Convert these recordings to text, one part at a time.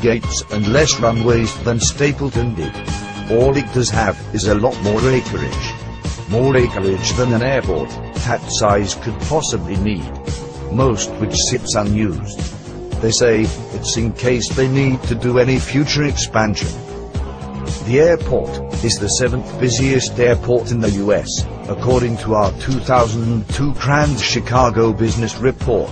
gates and less runways than Stapleton did. All it does have is a lot more acreage. More acreage than an airport that size could possibly need. Most which sits unused. They say it's in case they need to do any future expansion. The airport is the 7th busiest airport in the US, according to our 2002 Trans Chicago Business Report.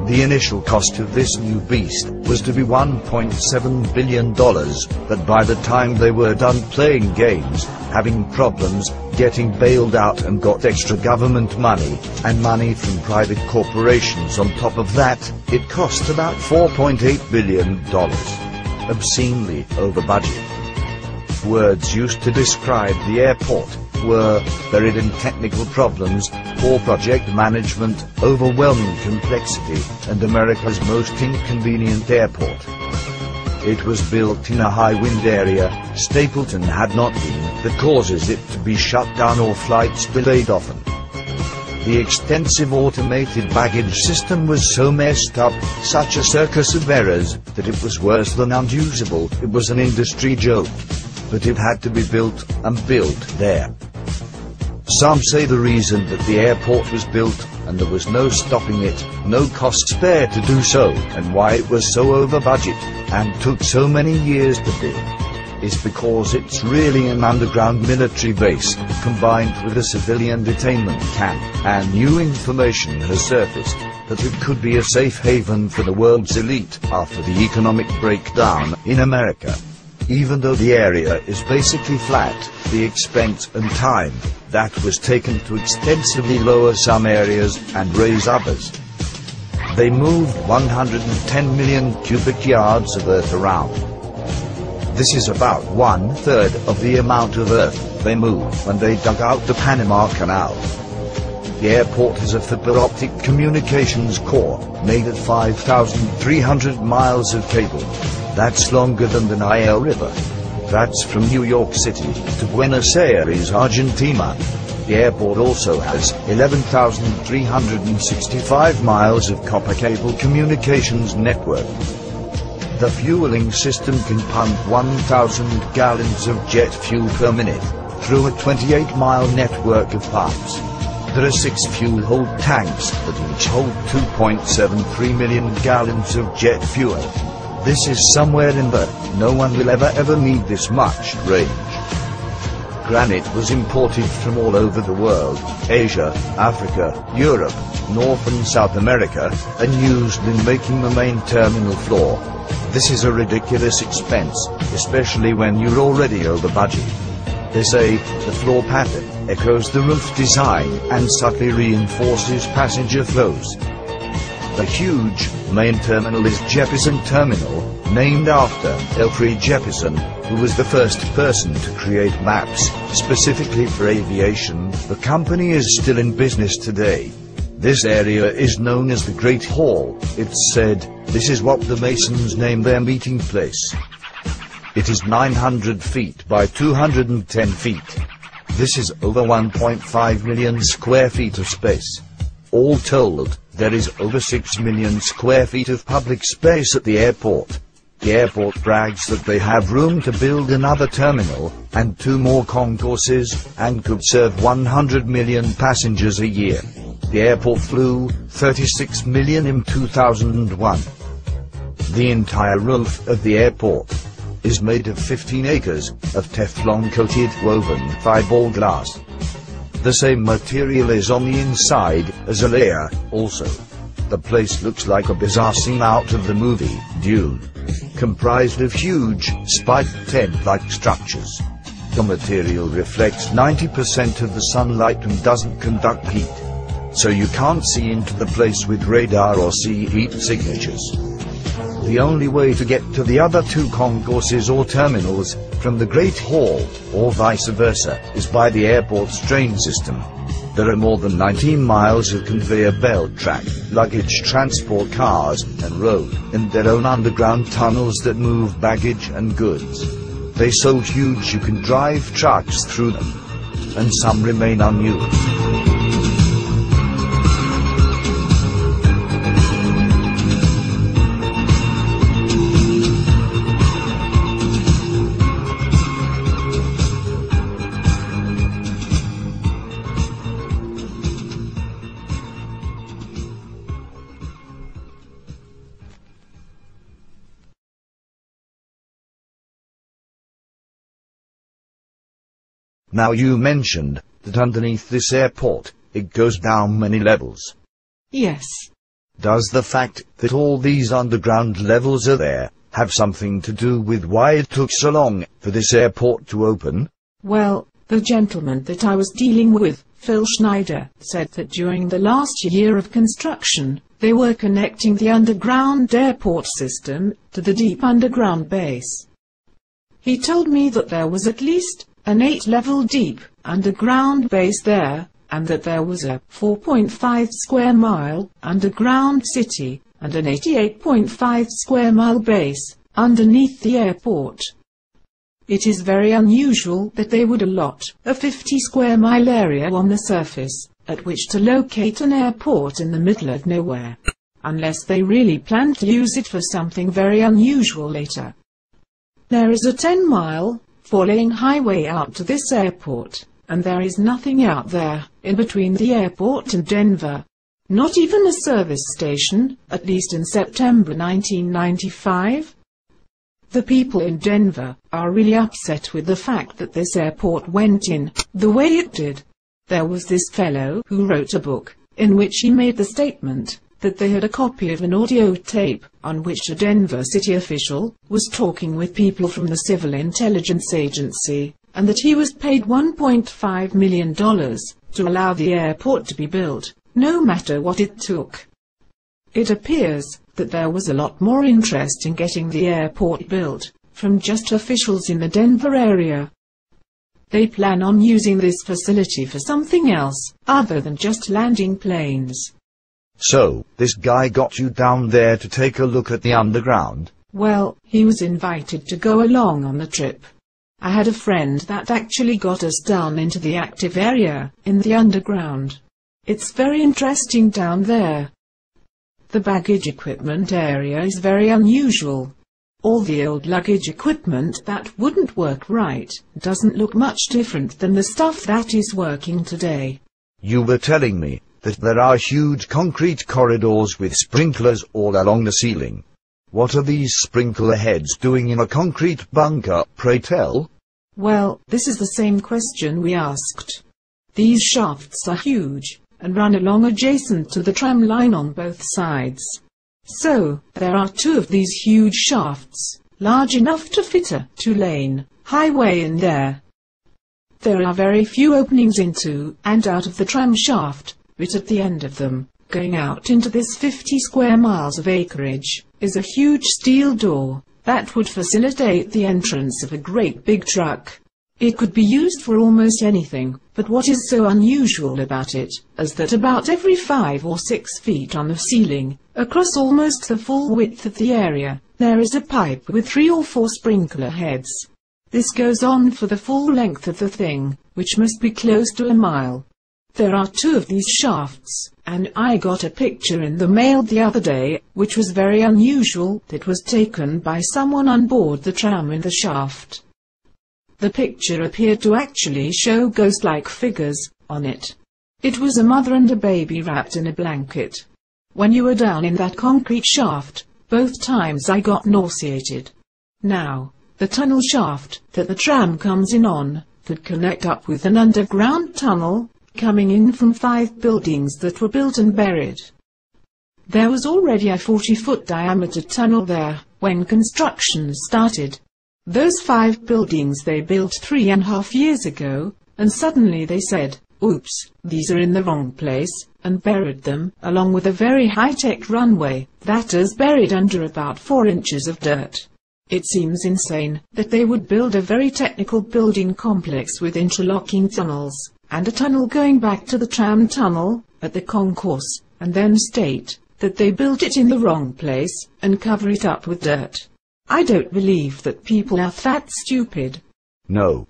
The initial cost of this new beast was to be $1.7 billion, but by the time they were done playing games, having problems, getting bailed out and got extra government money, and money from private corporations on top of that, it cost about $4.8 billion. Obscenely over budget. Words used to describe the airport were buried in technical problems, poor project management, overwhelming complexity, and America's most inconvenient airport. It was built in a high-wind area. Stapleton had not been that causes it to be shut down or flights delayed often. The extensive automated baggage system was so messed up, such a circus of errors, that it was worse than unusable. It was an industry joke. But it had to be built, and built there. Some say the reason that the airport was built, and there was no stopping it, no cost spare to do so, and why it was so over budget, and took so many years to build, is because it's really an underground military base, combined with a civilian detainment camp, and new information has surfaced that it could be a safe haven for the world's elite after the economic breakdown in America. Even though the area is basically flat, the expense and time that was taken to extensively lower some areas and raise others. They moved 110 million cubic yards of earth around. This is about 1/3 of the amount of earth they moved when they dug out the Panama Canal. The airport has a fiber optic communications core, made of 5,300 miles of cable. That's longer than the Nile River. That's from New York City to Buenos Aires, Argentina. The airport also has 11,365 miles of copper cable communications network. The fueling system can pump 1,000 gallons of jet fuel per minute through a 28-mile network of pumps. There are 6 fuel hold tanks that each hold 2.73 million gallons of jet fuel. This is somewhere in the no one will ever need this much range. Granite was imported from all over the world, Asia, Africa, Europe, North and South America, and used in making the main terminal floor. This is a ridiculous expense, especially when you're already over budget. They say the floor pattern echoes the roof design and subtly reinforces passenger flows. The huge main terminal is Jeppesen Terminal, named after Elfrid Jeppesen, who was the first person to create maps specifically for aviation. The company is still in business today. This area is known as the Great Hall. It's said this is what the Masons named their meeting place. It is 900 feet by 210 feet. This is over 1.5 million square feet of space. All told, there is over 6 million square feet of public space at the airport. The airport brags that they have room to build another terminal, and 2 more concourses, and could serve 100 million passengers a year. The airport flew 36 million in 2001. The entire roof of the airport is made of 15 acres of Teflon-coated woven fiberglass. The same material is on the inside as a layer, also. The place looks like a bizarre scene out of the movie Dune, comprised of huge, spiked tent-like structures. The material reflects 90% of the sunlight and doesn't conduct heat, so you can't see into the place with radar or see heat signatures. The only way to get to the other 2 concourses or terminals from the Great Hall, or vice versa, is by the airport's train system. There are more than 19 miles of conveyor belt track, luggage transport cars, and road, and their own underground tunnels that move baggage and goods. They're so huge you can drive trucks through them, and some remain unused. Now you mentioned that underneath this airport, it goes down many levels. Yes. Does the fact that all these underground levels are there have something to do with why it took so long for this airport to open? Well, the gentleman that I was dealing with, Phil Schneider, said that during the last year of construction, they were connecting the underground airport system to the deep underground base. He told me that there was at least an 8-level deep underground base there, and that there was a 4.5 square mile underground city and an 88.5 square mile base underneath the airport. It is very unusual that they would allot a 50 square mile area on the surface at which to locate an airport in the middle of nowhere, unless they really plan to use it for something very unusual later. There is a 10-mile, 4-lane highway out to this airport, and there is nothing out there in between the airport and Denver. Not even a service station, at least in September 1995. The people in Denver are really upset with the fact that this airport went in the way it did. There was this fellow who wrote a book, in which he made the statement that they had a copy of an audio tape on which a Denver city official was talking with people from the Civil Intelligence Agency, and that he was paid $1.5 million to allow the airport to be built, no matter what it took. It appears that there was a lot more interest in getting the airport built from just officials in the Denver area. They plan on using this facility for something else other than just landing planes. So, this guy got you down there to take a look at the underground? Well, he was invited to go along on the trip. I had a friend that actually got us down into the active area in the underground. It's very interesting down there. The baggage equipment area is very unusual. All the old luggage equipment that wouldn't work right doesn't look much different than the stuff that is working today. You were telling me that there are huge concrete corridors with sprinklers all along the ceiling. What are these sprinkler heads doing in a concrete bunker, pray tell? Well, this is the same question we asked. These shafts are huge and run along adjacent to the tram line on both sides. So, there are 2 of these huge shafts, large enough to fit a 2-lane highway in there. There are very few openings into and out of the tram shaft, but at the end of them, going out into this 50 square miles of acreage, is a huge steel door that would facilitate the entrance of a great big truck. It could be used for almost anything, but what is so unusual about it is that about every 5 or 6 feet on the ceiling, across almost the full width of the area, there is a pipe with 3 or 4 sprinkler heads. This goes on for the full length of the thing, which must be close to a mile. There are 2 of these shafts, and I got a picture in the mail the other day, which was very unusual. It was taken by someone on board the tram in the shaft. The picture appeared to actually show ghost-like figures on it. It was a mother and a baby wrapped in a blanket. When you were down in that concrete shaft, both times I got nauseated. Now, the tunnel shaft that the tram comes in on could connect up with an underground tunnel coming in from 5 buildings that were built and buried. There was already a 40-foot diameter tunnel there when construction started. Those 5 buildings they built 3.5 years ago, and suddenly they said, "Oops, these are in the wrong place," and buried them, along with a very high-tech runway that is buried under about 4 inches of dirt. It seems insane that they would build a very technical building complex with interlocking tunnels, and a tunnel going back to the tram tunnel at the concourse, and then state that they built it in the wrong place and cover it up with dirt. I don't believe that people are that stupid. No.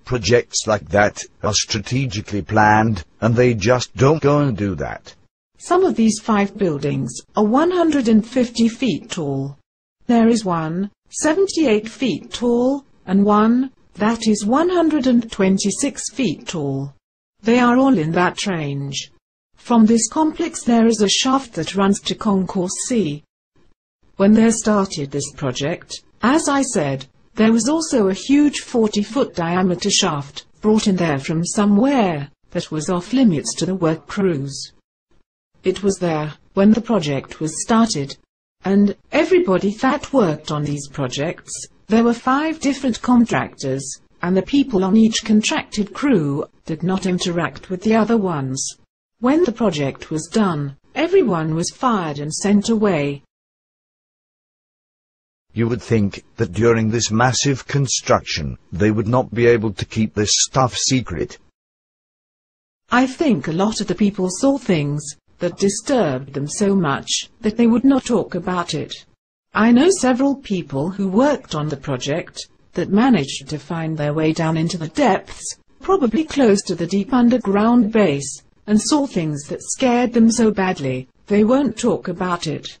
Projects like that are strategically planned, and they just don't go and do that. Some of these 5 buildings are 150 feet tall. There is one 78 feet tall, and one that is 126 feet tall. They are all in that range. From this complex there is a shaft that runs to Concourse C. When they started this project, as I said, there was also a huge 40-foot diameter shaft brought in there from somewhere that was off limits to the work crews. It was there when the project was started, and everybody that worked on these projects, there were 5 different contractors, and the people on each contracted crew did not interact with the other ones. When the project was done, everyone was fired and sent away. You would think that during this massive construction, they would not be able to keep this stuff secret. I think a lot of the people saw things that disturbed them so much that they would not talk about it. I know several people who worked on the project that managed to find their way down into the depths, probably close to the deep underground base, and saw things that scared them so badly, they won't talk about it.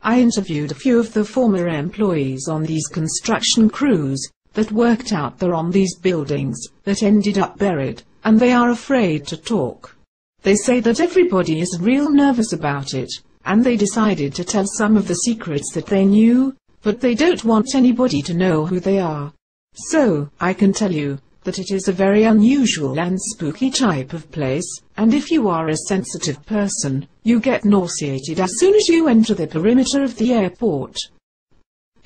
I interviewed a few of the former employees on these construction crews that worked out there on these buildings that ended up buried, and they are afraid to talk. They say that everybody is real nervous about it, and they decided to tell some of the secrets that they knew, but they don't want anybody to know who they are. So, I can tell you that it is a very unusual and spooky type of place, and if you are a sensitive person, you get nauseated as soon as you enter the perimeter of the airport.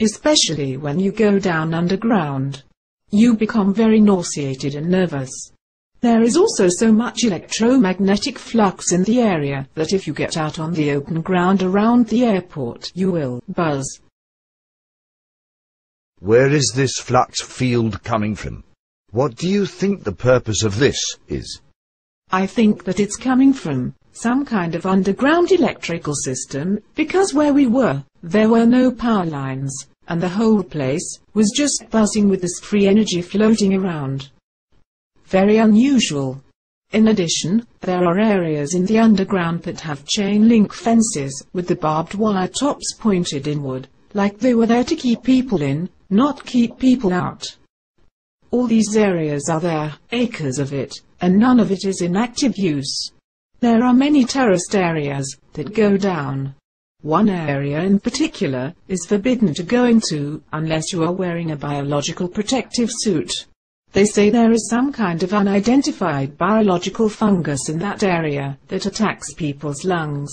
Especially when you go down underground. You become very nauseated and nervous. There is also so much electromagnetic flux in the area that if you get out on the open ground around the airport, you will buzz. Where is this flux field coming from? What do you think the purpose of this is? I think that it's coming from some kind of underground electrical system, because where we were, there were no power lines, and the whole place was just buzzing with this free energy floating around. Very unusual. In addition, there are areas in the underground that have chain link fences with the barbed wire tops pointed inward, like they were there to keep people in, not keep people out. All these areas are there, acres of it, and none of it is in active use. There are many terraced areas that go down. One area in particular is forbidden to go into unless you are wearing a biological protective suit. They say there is some kind of unidentified biological fungus in that area that attacks people's lungs.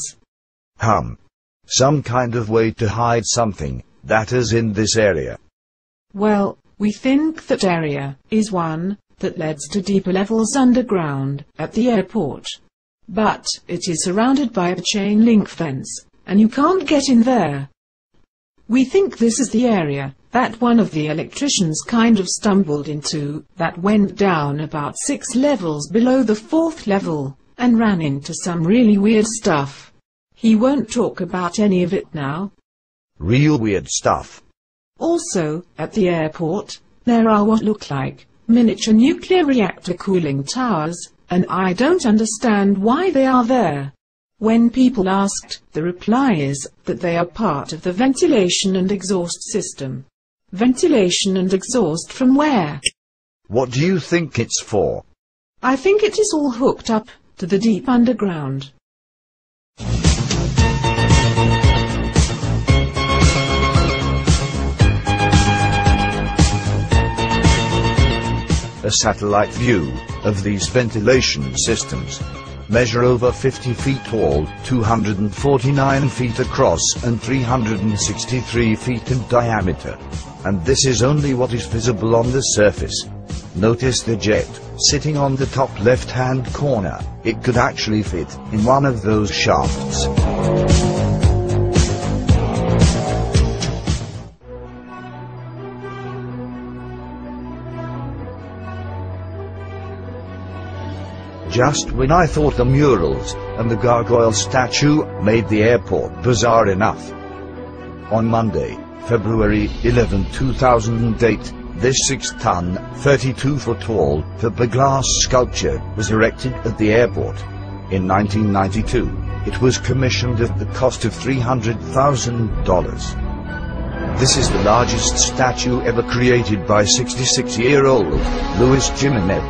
Some kind of way to hide something that is in this area. Well, we think that area is one that leads to deeper levels underground at the airport. But it is surrounded by a chain link fence, and you can't get in there. We think this is the area that one of the electricians kind of stumbled into, that went down about 6 levels below the 4th level, and ran into some really weird stuff. He won't talk about any of it now. Real weird stuff. Also, at the airport, there are what look like miniature nuclear reactor cooling towers, and I don't understand why they are there. When people asked, the reply is that they are part of the ventilation and exhaust system. Ventilation and exhaust from where? What do you think it's for? I think it is all hooked up to the deep underground. A satellite view of these ventilation systems measure over 50 feet tall, 249 feet across and 363 feet in diameter. And this is only what is visible on the surface. Notice the jet sitting on the top left-hand corner. It could actually fit in one of those shafts. Just when I thought the murals and the gargoyle statue made the airport bizarre enough. On Monday, February 11, 2008, this 6-ton, 32-foot-tall, fiberglass sculpture was erected at the airport. In 1992, it was commissioned at the cost of $300,000. This is the largest statue ever created by 66-year-old Louis Jimenez,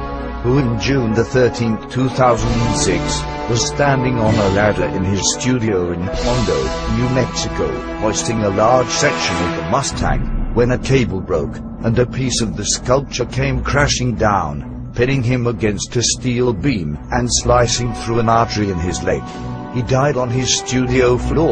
who in June 13, 2006, was standing on a ladder in his studio in Hondo, New Mexico, hoisting a large section of the Mustang, when a cable broke, and a piece of the sculpture came crashing down. pinning him against a steel beam and slicing through an artery in his leg. He died on his studio floor.